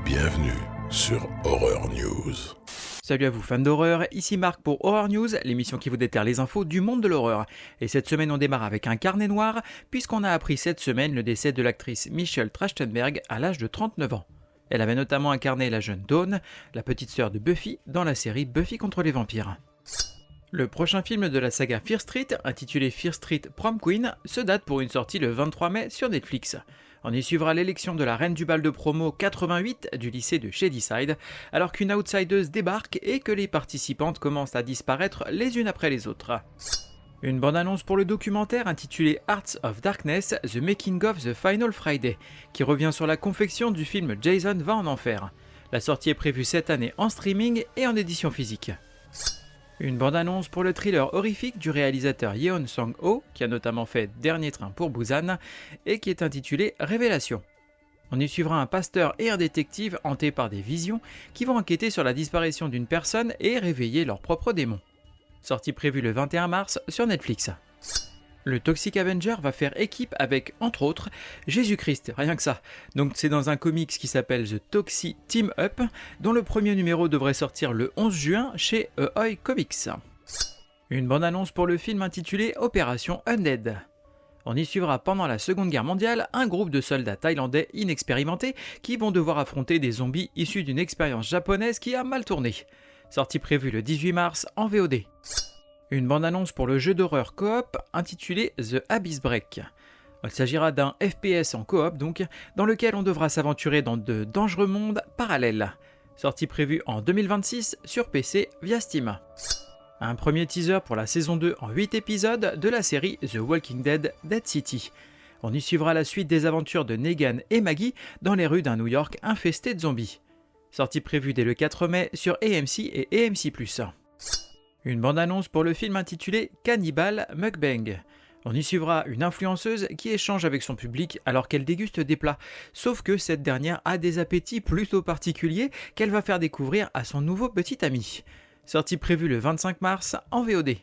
Bienvenue sur Horror News. Salut à vous fans d'horreur, ici Marc pour Horror News, l'émission qui vous déterre les infos du monde de l'horreur. Et cette semaine on démarre avec un carnet noir, puisqu'on a appris cette semaine le décès de l'actrice Michelle Trachtenberg à l'âge de 39 ans. Elle avait notamment incarné la jeune Dawn, la petite sœur de Buffy, dans la série Buffy contre les vampires. Le prochain film de la saga Fear Street, intitulé Fear Street Prom Queen, se date pour une sortie le 23 mai sur Netflix. On y suivra l'élection de la reine du bal de promo 88 du lycée de Shadyside, alors qu'une outsideuse débarque et que les participantes commencent à disparaître les unes après les autres. Une bande-annonce pour le documentaire intitulé Hearts of Darkness, The Making of the Final Friday, qui revient sur la confection du film Jason va en enfer. La sortie est prévue cette année en streaming et en édition physique. Une bande-annonce pour le thriller horrifique du réalisateur Yeon Sang-ho, qui a notamment fait Dernier train pour Busan, et qui est intitulé Révélation. On y suivra un pasteur et un détective hantés par des visions qui vont enquêter sur la disparition d'une personne et réveiller leurs propres démons. Sortie prévue le 21 mars sur Netflix. Le Toxic Avenger va faire équipe avec, entre autres, Jésus-Christ, rien que ça. Donc c'est dans un comics qui s'appelle The Toxic Team Up, dont le premier numéro devrait sortir le 11 juin chez Ahoy Comics. Une bande-annonce pour le film intitulé Opération Undead. On y suivra pendant la Seconde Guerre mondiale un groupe de soldats thaïlandais inexpérimentés qui vont devoir affronter des zombies issus d'une expérience japonaise qui a mal tourné. Sortie prévue le 18 mars en VOD. Une bande-annonce pour le jeu d'horreur coop intitulé The Abyss Break. Il s'agira d'un FPS en coop donc, dans lequel on devra s'aventurer dans de dangereux mondes parallèles. Sortie prévue en 2026 sur PC via Steam. Un premier teaser pour la saison 2 en 8 épisodes de la série The Walking Dead Dead City. On y suivra la suite des aventures de Negan et Maggie dans les rues d'un New York infesté de zombies. Sortie prévue dès le 4 mai sur AMC et AMC+. Une bande-annonce pour le film intitulé Cannibal Mukbang. On y suivra une influenceuse qui échange avec son public alors qu'elle déguste des plats, sauf que cette dernière a des appétits plutôt particuliers qu'elle va faire découvrir à son nouveau petit ami. Sortie prévue le 25 mars en VOD.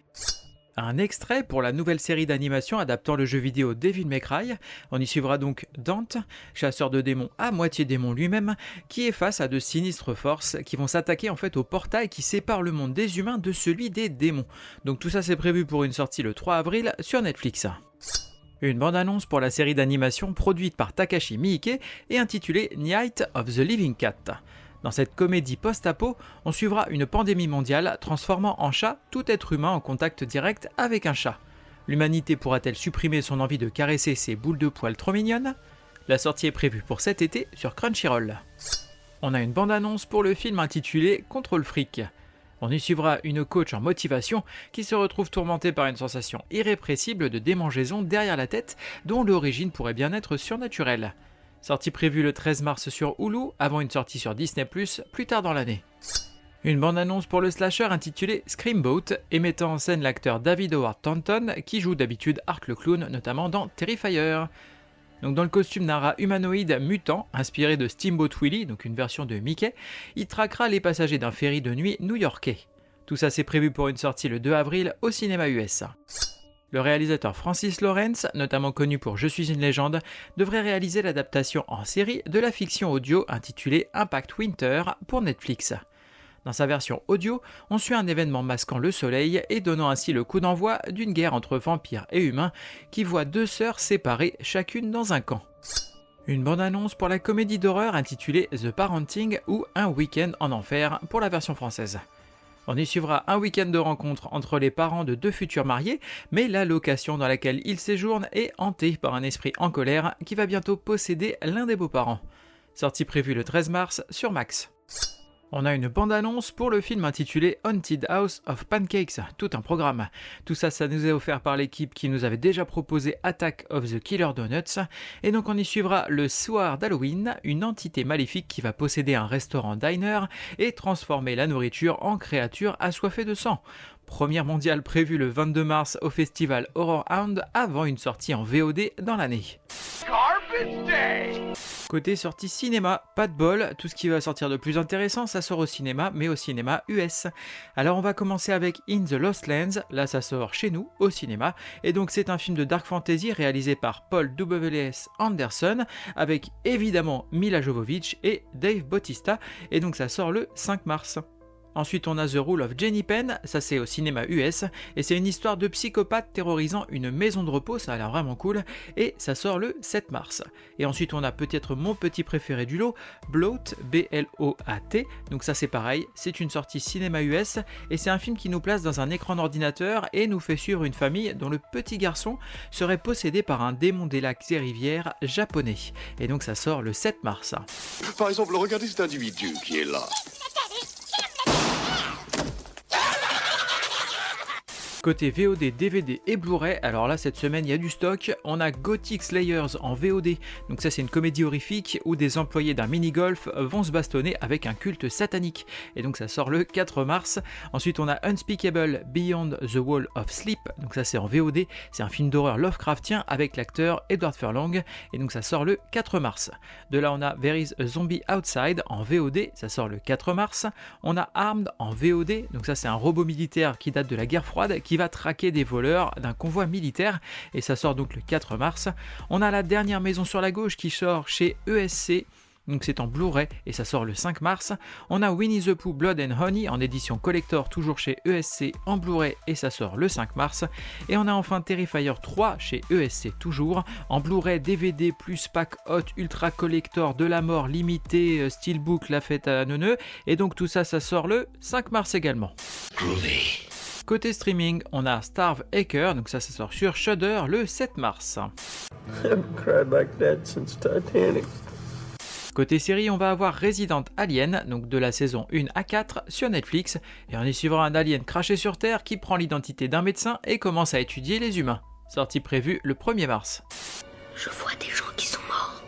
Un extrait pour la nouvelle série d'animation adaptant le jeu vidéo Devil May Cry. On y suivra donc Dante, chasseur de démons à moitié démon lui-même, qui est face à de sinistres forces qui vont s'attaquer en fait au portail qui sépare le monde des humains de celui des démons. Donc tout ça c'est prévu pour une sortie le 3 avril sur Netflix. Une bande-annonce pour la série d'animation produite par Takashi Miike et intitulée Night of the Living Cat. Dans cette comédie post-apo, on suivra une pandémie mondiale transformant en chat tout être humain en contact direct avec un chat. L'humanité pourra-t-elle supprimer son envie de caresser ses boules de poils trop mignonnes ? La sortie est prévue pour cet été sur Crunchyroll. On a une bande-annonce pour le film intitulé Contrôle Fric. On y suivra une coach en motivation qui se retrouve tourmentée par une sensation irrépressible de démangeaison derrière la tête dont l'origine pourrait bien être surnaturelle. Sortie prévue le 13 mars sur Hulu, avant une sortie sur Disney+, plus tard dans l'année. Une bande-annonce pour le slasher intitulé Screamboat et mettant en scène l'acteur David Howard Thornton qui joue d'habitude Art le Clown, notamment dans Terrifier. Donc dans le costume d'un rat humanoïde mutant, inspiré de Steamboat Willie, donc une version de Mickey, il traquera les passagers d'un ferry de nuit new-yorkais. Tout ça c'est prévu pour une sortie le 2 avril au cinéma US. Le réalisateur Francis Lawrence, notamment connu pour Je suis une légende, devrait réaliser l'adaptation en série de la fiction audio intitulée Impact Winter pour Netflix. Dans sa version audio, on suit un événement masquant le soleil et donnant ainsi le coup d'envoi d'une guerre entre vampires et humains qui voit deux sœurs séparées chacune dans un camp. Une bande-annonce pour la comédie d'horreur intitulée The Parenting ou Un week-end en enfer pour la version française. On y suivra un week-end de rencontre entre les parents de deux futurs mariés, mais la location dans laquelle ils séjournent est hantée par un esprit en colère qui va bientôt posséder l'un des beaux-parents. Sortie prévue le 13 mars sur Max. On a une bande-annonce pour le film intitulé Haunted House of Pancakes, tout un programme. Tout ça, ça nous est offert par l'équipe qui nous avait déjà proposé Attack of the Killer Donuts. Et donc on y suivra le soir d'Halloween, une entité maléfique qui va posséder un restaurant diner et transformer la nourriture en créature assoiffée de sang. Première mondiale prévue le 22 mars au festival Horror Hound avant une sortie en VOD dans l'année. Côté sortie cinéma, pas de bol, tout ce qui va sortir de plus intéressant, ça sort au cinéma, mais au cinéma US. Alors on va commencer avec In the Lost Lands, là ça sort chez nous, au cinéma, et donc c'est un film de dark fantasy réalisé par Paul W.S. Anderson, avec évidemment Mila Jovovich et Dave Bautista, et donc ça sort le 5 mars. Ensuite, on a The Rule of Jenny Penn, ça c'est au cinéma US, et c'est une histoire de psychopathe terrorisant une maison de repos, ça a l'air vraiment cool, et ça sort le 7 mars. Et ensuite, on a peut-être mon petit préféré du lot, Bloat, B-L-O-A-T, donc ça c'est pareil, c'est une sortie cinéma US, et c'est un film qui nous place dans un écran d'ordinateur et nous fait suivre une famille dont le petit garçon serait possédé par un démon des lacs et rivières japonais. Et donc ça sort le 7 mars. Par exemple, regardez cet individu qui est là. Côté VOD, DVD et Blu-ray, alors là cette semaine il y a du stock, on a Gothic Slayers en VOD, donc ça c'est une comédie horrifique où des employés d'un mini-golf vont se bastonner avec un culte satanique, et donc ça sort le 4 mars. Ensuite on a Unspeakable Beyond the Wall of Sleep, donc ça c'est en VOD, c'est un film d'horreur Lovecraftien avec l'acteur Edward Furlong, et donc ça sort le 4 mars. De là on a There is a Zombie Outside en VOD, ça sort le 4 mars. On a Armed en VOD, donc ça c'est un robot militaire qui date de la guerre froide, qui va traquer des voleurs d'un convoi militaire, et ça sort donc le 4 mars. On a La Dernière Maison sur la Gauche qui sort chez ESC, donc c'est en Blu-ray et ça sort le 5 mars. On a Winnie the Pooh Blood and Honey en édition collector toujours chez ESC en Blu-ray et ça sort le 5 mars. Et on a enfin Terrifier 3 chez ESC toujours en Blu-ray, DVD plus pack hot ultra collector de la mort limité steelbook la fête à neuneux, et donc tout ça sort le 5 mars également. Groovy. Côté streaming, on a Starve Acre, donc ça sort sur Shudder le 7 mars. Côté série, on va avoir Resident Alien, donc de la saison 1 à 4 sur Netflix, et on y suivra un alien craché sur Terre qui prend l'identité d'un médecin et commence à étudier les humains. Sortie prévue le 1er mars. Je vois des gens qui sont morts.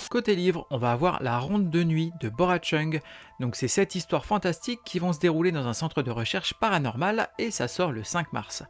Côté livre, on va avoir La Ronde de Nuit de Bora Chung. Donc c'est 7 histoires fantastiques qui vont se dérouler dans un centre de recherche paranormale et ça sort le 5 mars.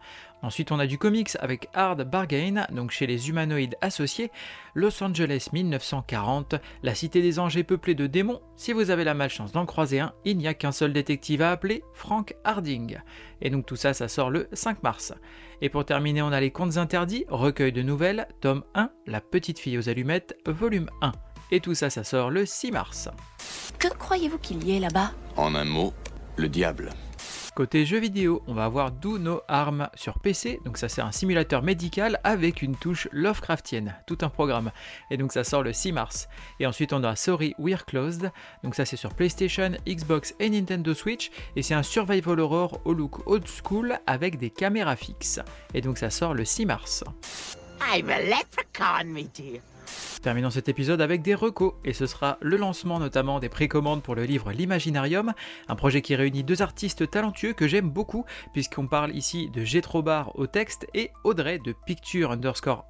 Ensuite on a du comics avec Hard Bargain, donc chez les humanoïdes associés, Los Angeles 1940, la cité des anges est peuplée de démons. Si vous avez la malchance d'en croiser un, il n'y a qu'un seul détective à appeler, Frank Harding. Et donc tout ça sort le 5 mars. Et pour terminer, on a Les Contes Interdits, recueil de nouvelles, tome 1, La Petite Fille aux Allumettes, volume 1. Et tout ça sort le 6 mars. Que croyez-vous qu'il y ait là-bas? En un mot, le diable. Côté jeux vidéo, on va avoir Do No Harm sur PC, donc ça c'est un simulateur médical avec une touche Lovecraftienne, tout un programme, et donc ça sort le 6 mars. Et ensuite on a Sorry We're Closed, donc ça c'est sur PlayStation, Xbox et Nintendo Switch, et c'est un survival horror au look old school avec des caméras fixes, et donc ça sort le 6 mars. I'm a leprechaun, me dear. Terminons cet épisode avec des recos, et ce sera le lancement notamment des précommandes pour le livre L'Imaginarium, un projet qui réunit deux artistes talentueux que j'aime beaucoup, puisqu'on parle ici de Jethro Bar au texte et Audrey de Picture_Al_Art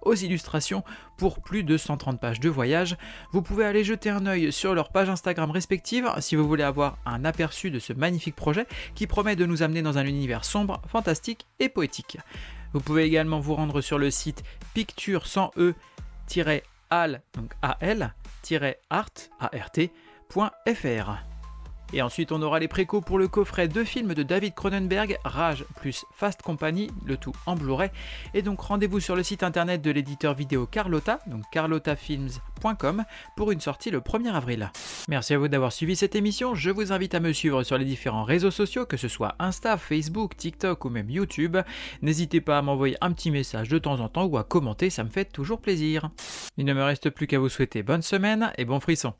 aux illustrations pour plus de 130 pages de voyage. Vous pouvez aller jeter un œil sur leurs pages Instagram respectives si vous voulez avoir un aperçu de ce magnifique projet qui promet de nous amener dans un univers sombre, fantastique et poétique. Vous pouvez également vous rendre sur le site picture sans e-al, donc al-art.fr. Et ensuite on aura les précos pour le coffret 2 films de David Cronenberg, Rage plus Fast Company, le tout en Blu-ray. Et donc rendez-vous sur le site internet de l'éditeur vidéo Carlotta, donc carlottafilms.com, pour une sortie le 1er avril. Merci à vous d'avoir suivi cette émission, je vous invite à me suivre sur les différents réseaux sociaux, que ce soit Insta, Facebook, TikTok ou même YouTube. N'hésitez pas à m'envoyer un petit message de temps en temps ou à commenter, ça me fait toujours plaisir. Il ne me reste plus qu'à vous souhaiter bonne semaine et bon frisson.